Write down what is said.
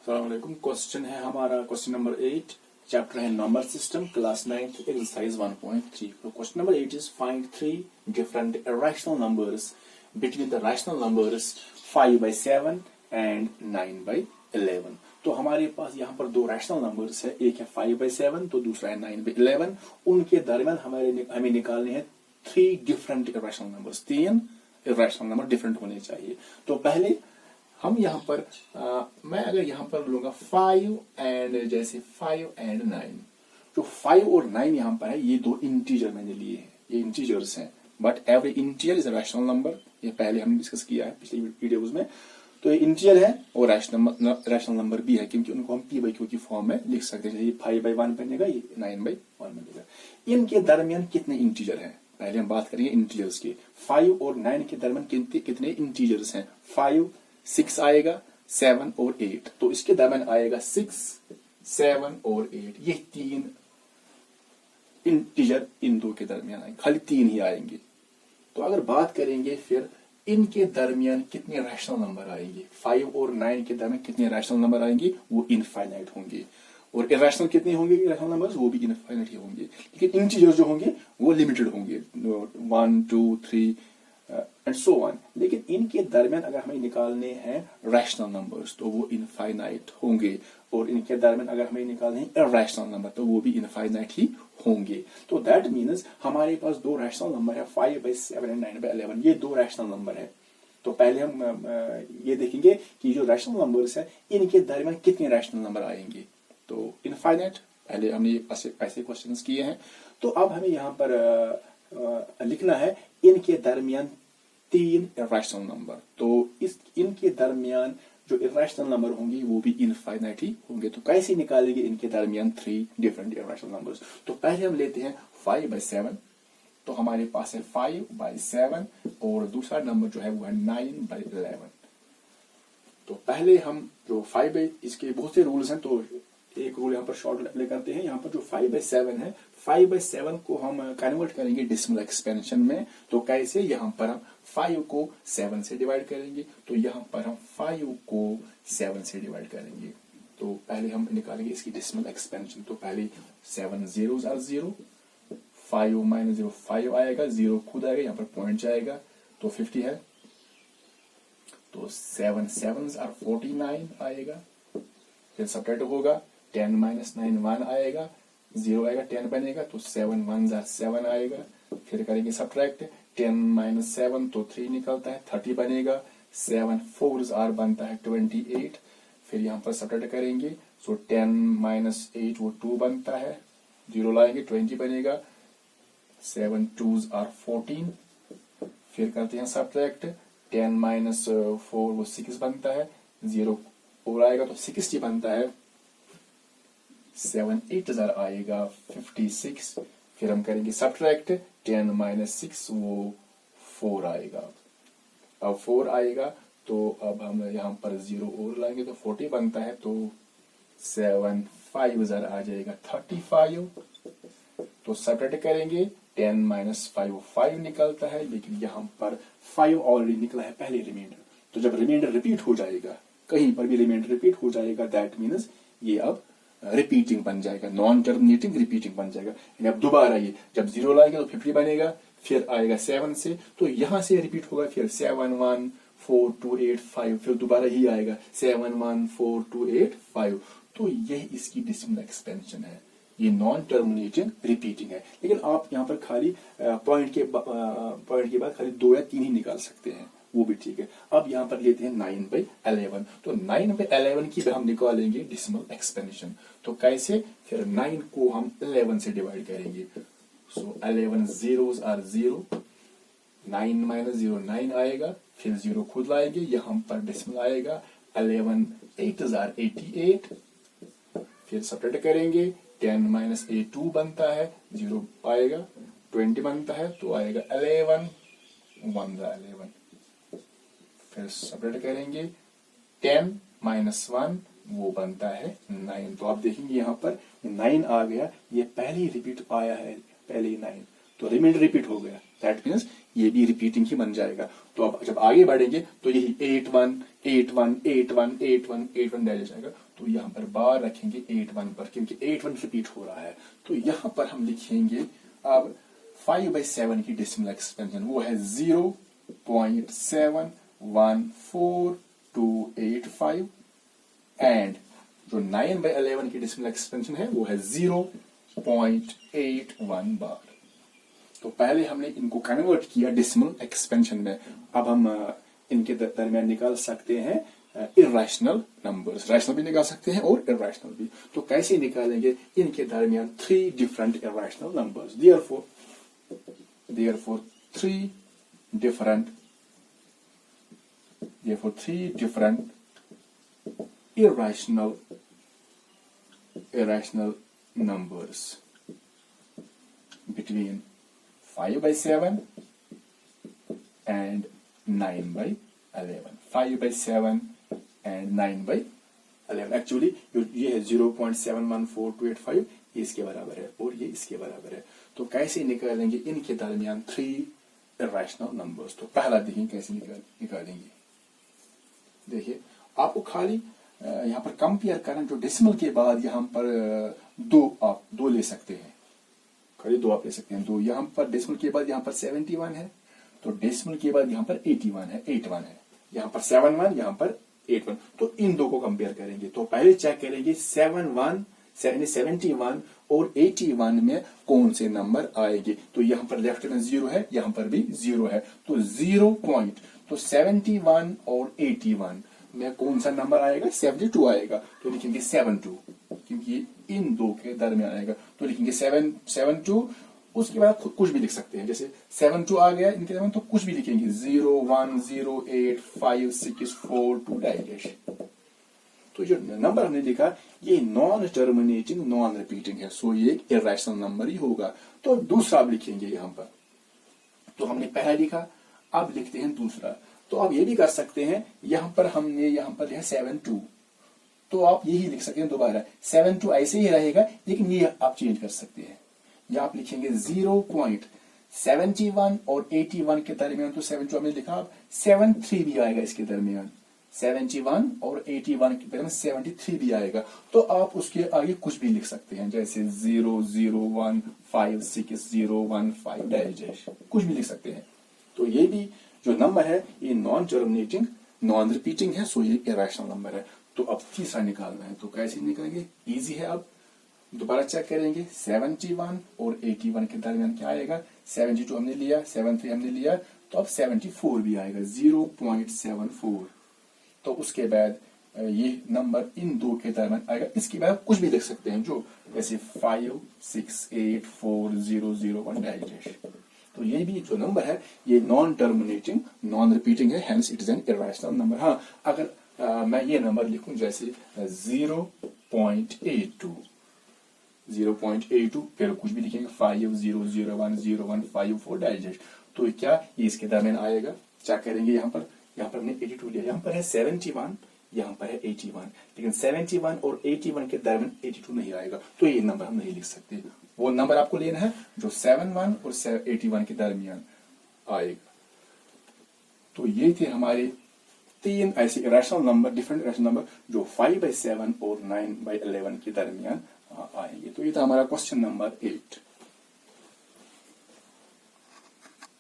अस्सलामुअलैकुम। क्वेश्चन है हमारा क्वेश्चन नंबर 8, चैप्टर है number system, class 9th, exercise 1.3। तो question number 8 is find 3 different rational numbers between the rational numbers 5/7 and 9/11। तो हमारे पास यहाँ पर दो रैशनल नंबर्स है, एक है 5/7 तो दूसरा है 9/11। उनके दरमियान हमें निकालने हैं 3 different rational numbers, 3 rational number different होने चाहिए। तो पहले हम यहाँ पर मैं अगर यहाँ पर लूंगा 5 एंड जैसे 5 एंड 9, जो 5 और 9 यहाँ पर है ये दो इंटीजर मैंने लिए हैं, ये इंटीजर्स हैं, but every integer is a rational number. ये पहले हमने डिस्कस किया है पिछली वीडियोस में। तो ये इंटीजर है और रैशनल नंबर भी है, क्योंकि उनको हम p/q की फॉर्म में लिख सकते हैं। ये 5/1 बनेगा, ये 9/1 बनेगा। इनके दरमियान कितने इंटीजर हैं, पहले हम बात करेंगे इंटीजर्स की। 5 और 9 के दरमियान कितने इंटीजर्स हैं? 5 6 आएगा, 7 और 8। तो इसके दरमियान आएगा 6, 7 और 8। ये 3 इंटीजर इन दो के दरमियान आएंगे, खाली 3 ही आएंगे। तो अगर बात करेंगे फिर इनके दरमियान कितने रैशनल नंबर आएंगे, 5 और 9 के दरमियान कितने रैशनल नंबर आएंगे, वो इनफाइनाइट होंगे। और इरेशनल कितने होंगे रैशनल नंबर्स, वो भी इनफाइनाइट ही होंगे। लेकिन इंटीजर जो होंगे वो लिमिटेड होंगे, 1 2 3 एंड सो ऑन। लेकिन इनके दरमियान अगर हमें निकालने हैं रैशनल नंबर्स तो वो इनफाइनाइट होंगे, और इनके दरमियान अगर हमें निकालने हैं इरेशनल नंबर तो वो भी इनफाइनाइट ही होंगे। तो दैट मीन्स हमारे पास दो रैशनल नंबर है, 5/7 एंड 9/11। ये दो रैशनल नंबर है। तो पहले हम ये देखेंगे कि जो रैशनल नंबर्स है इनके दरमियान कितने रैशनल नंबर आएंगे। तो इनफाइनाइट पहले हमने ऐसे क्वेश्चंस किए हैं। तो अब हमें यहाँ पर लिखना है इनके दरमियान 3 इरेशनल नंबर। तो इनके दरमियान जो इरेशनल नंबर होंगे वो भी इनफाइनाइट ही होंगे। तो कैसे निकालेंगे इनके दरमियान 3 डिफरेंट इरेशनल नंबर्स? तो पहले हम लेते हैं 5/7। तो हमारे पास है 5/7 और दूसरा नंबर जो है वो है 9/11। तो पहले हम जो 5 इसके बहुत से रूल्स हैं, तो एक रूल यहाँ पर शॉर्ट अप्लाई करते हैं। यहाँ पर जो 5/7 है, 5/7 को हम कन्वर्ट करेंगे डेसिमल एक्सपेंशन में। तो कैसे? यहाँ पर हम 5 को 7 से डिवाइड करेंगे, तो यहाँ पर हम 5 को 7 से डिवाइड करेंगे। तो पहले हम निकालेंगे इसकी डेसिमल एक्सपेंशन। तो पहले 7 zeros are 0, 5 - 0 5 आएगा, 0 खुद आएगा, यहाँ पर पॉइंट जाएगा तो 50 है। तो 7 sevens are 49 आएगा, फिर सब्ट्रैक्ट होगा, 10 - 9 1 आएगा, 0 आएगा, 10 बनेगा, तो 7 1s are 7 आएगा। फिर करेंगे सब्ट्रैक्ट, 10 - 7 तो 3 निकलता है, 30 बनेगा। 7 4s are बनता है 28। फिर यहाँ पर सब्ट्रैक्ट करेंगे, सो 10 - 8 वो 2 बनता है, 0 लाएंगे, 20 बनेगा। 7 2s are 14। फिर करते हैं सब्ट्रैक्ट, 10 - 4 वो 6 बनता है, 0 और आएगा तो 60 बनता है। 7 8s are आएगा 56। फिर हम करेंगे सब्ट्रैक्ट, 10 - 6 वो 4 आएगा। अब 4 आएगा तो अब हम यहाँ पर 0 और लाएंगे तो 40 बनता है। तो 7 5s are आ जाएगा 35। तो सब्ट्रैक्ट करेंगे, 10 - 5 5 निकलता है, लेकिन यहाँ पर 5 ऑलरेडी निकला है पहले रिमाइंडर। तो जब रिमाइंडर रिपीट हो जाएगा, कहीं पर भी रिमाइंडर रिपीट हो जाएगा, दैट मीन्स ये अब रिपीटिंग बन जाएगा, नॉन टर्मिनेटिंग रिपीटिंग बन जाएगा। यानी अब दोबारा ये जब 0 लाएंगे तो 50 बनेगा, फिर आएगा 7 से, तो यहां से रिपीट होगा, फिर 7 1 4 2 8 5, फिर दोबारा ही आएगा 7 1 4 2 8 5। तो यह इसकी डेसिमल एक्सपेंशन है, ये नॉन टर्मिनेटिंग रिपीटिंग है। लेकिन आप यहाँ पर खाली पॉइंट के बाद खाली 2 या 3 ही निकाल सकते हैं, वो भी ठीक है। अब यहाँ पर लेते हैं 9/11। तो 9/11 की हम निकालेंगे डेसिमल एक्सपेंशन। तो कैसे? फिर 9 को हम 11 से डिवाइड करेंगे। सो 11 zeros are 0, 9 - 0 9 आएगा, फिर 0 खुद लाएंगे, यहाँ पर डेसिमल आएगा। 11 8s are 88। फिर सब्ट्रैक्ट करेंगे, 10 - 8 2 बनता है, 0 आएगा, 20 बनता है, तो आएगा 11 1 11। फिर सब्ट्रैक्ट करेंगे, 10 - 1 वो बनता है 9। तो आप देखेंगे यहाँ पर 9 आ गया, ये पहले ही रिपीट आया है, पहले ही 9, तो रिमाइंडर रिपीट हो गया, दैट मीन्स ये भी रिपीटिंग ही बन जाएगा। तो अब जब आगे बढ़ेंगे तो यही 8 1 8 1 8 1 8 1 8 1 डाल जाएगा। तो तो यहाँ पर बार रखेंगे 8 1 पर, क्योंकि 8 1 रिपीट हो रहा है। तो यहाँ पर हम लिखेंगे अब 5/7 की डेसिमल एक्सपेंशन, वो है 0.714285 एंड जो 9/11 की डेसिमल एक्सपेंशन है वो है 0.81 बार। तो पहले हमने इनको कन्वर्ट किया डेसिमल एक्सपेंशन में, अब हम इनके दरमियान निकाल सकते हैं इर्रेशनल नंबर्स, रैशनल भी निकाल सकते हैं और इर्रेशनल भी। तो कैसे निकालेंगे इनके दरमियान 3 different irrational numbers, therefore 3 different irrational numbers between 5/7 and 9/11, 5/7 and 9/11। Actually ये है 0.714285, ये इसके बराबर है और ये इसके बराबर है। तो कैसे निकालेंगे इनके दरमियान 3 इर्रेशनल नंबर्स? तो पहला देखिए कैसे निकालेंगे। देखिए आपको खाली यहाँ पर कंपेयर करना, जो डेसिमल के बाद यहाँ पर आप दो ले सकते हैं, खाली 2 आप ले सकते हैं। 2 यहाँ पर डेसिमल के बाद यहाँ पर 71 है, तो डेसिमल के बाद यहाँ पर 81 है, 81 है, यहाँ पर 71, यहाँ पर 81। तो इन 2 को कंपेयर करेंगे। तो पहले चेक करेंगे 71 और 81 में कौन से नंबर आएंगे। तो यहाँ पर लेफ्ट में 0 है, यहाँ पर भी 0 है, तो 71 और 81 में कौन सा नंबर आएगा? 72 आएगा। तो लिखेंगे 72, क्योंकि इन 2 के दरमियान आएगा। तो लिखेंगे 72, उसके बाद कुछ भी लिख सकते हैं, जैसे 72 आ गया इनके दरमियान तो कुछ भी लिखेंगे 0108564 तो जो नंबर हमने लिखा ये नॉन टर्मिनेटिंग नॉन रिपीटिंग है, सो ये एक इर्रेशनल नंबर ही होगा। तो दूसरा अब लिखेंगे यहाँ पर। तो हमने पहला लिखा, अब लिखते हैं दूसरा। तो आप ये भी कर सकते हैं, यहाँ पर हमने यहाँ पर लिखा 72, तो आप यही लिख सकते हैं दोबारा 72 ऐसे ही रहेगा, लेकिन ये आप चेंज कर सकते हैं। या आप लिखेंगे 0.71 और 81 के दरमियान, तो 72 हमने लिखा, अब 73 भी आएगा इसके दरमियान, 71 और 81 के दरमियान 73 भी आएगा। तो आप उसके आगे कुछ भी लिख सकते हैं, जैसे 001566015 डैश, कुछ भी लिख सकते हैं। तो ये भी जो नंबर है ये नॉन टर्मिनेटिंग नॉन रिपीटिंग है, सो ये इर्रेशनल नंबर है। तो अब तीसरा निकालना है, तो कैसे निकालेंगे? इजी है। अब दोबारा चेक करेंगे 71 और 81 के दरमियान क्या आएगा। 72 हमने लिया, 73 हमने लिया, तो अब 74 भी आएगा 0.74। तो उसके बाद ये नंबर इन 2 के दरमियान आएगा। इसके बाद कुछ भी लिख सकते हैं, जो जैसे 56840001 डैश। तो ये भी जो नंबर है ये नॉन टर्मिनेटिंग नॉन रिपीटिंग है, hence it is an irrational number. हाँ, अगर मैं ये नंबर लिखूं जैसे 0.82 फिर कुछ भी लिखेंगे 50010154 डाइजेस्ट, तो क्या ये इसके दरमियान आएगा? क्या करेंगे यहाँ पर हमने 82 लिया, यहाँ पर है 71, यहाँ पर है 81, लेकिन 71 और 81 के दरमियान 82 नहीं आएगा, तो ये नंबर हम नहीं लिख सकते। वो नंबर आपको लेना है जो 71 और 81 के दरमियान आएगा। तो ये थे हमारे 3 ऐसे irrational number, different irrational number जो 5/7 और 9/11 के दरमियान आएंगे। तो ये था हमारा क्वेश्चन नंबर 8।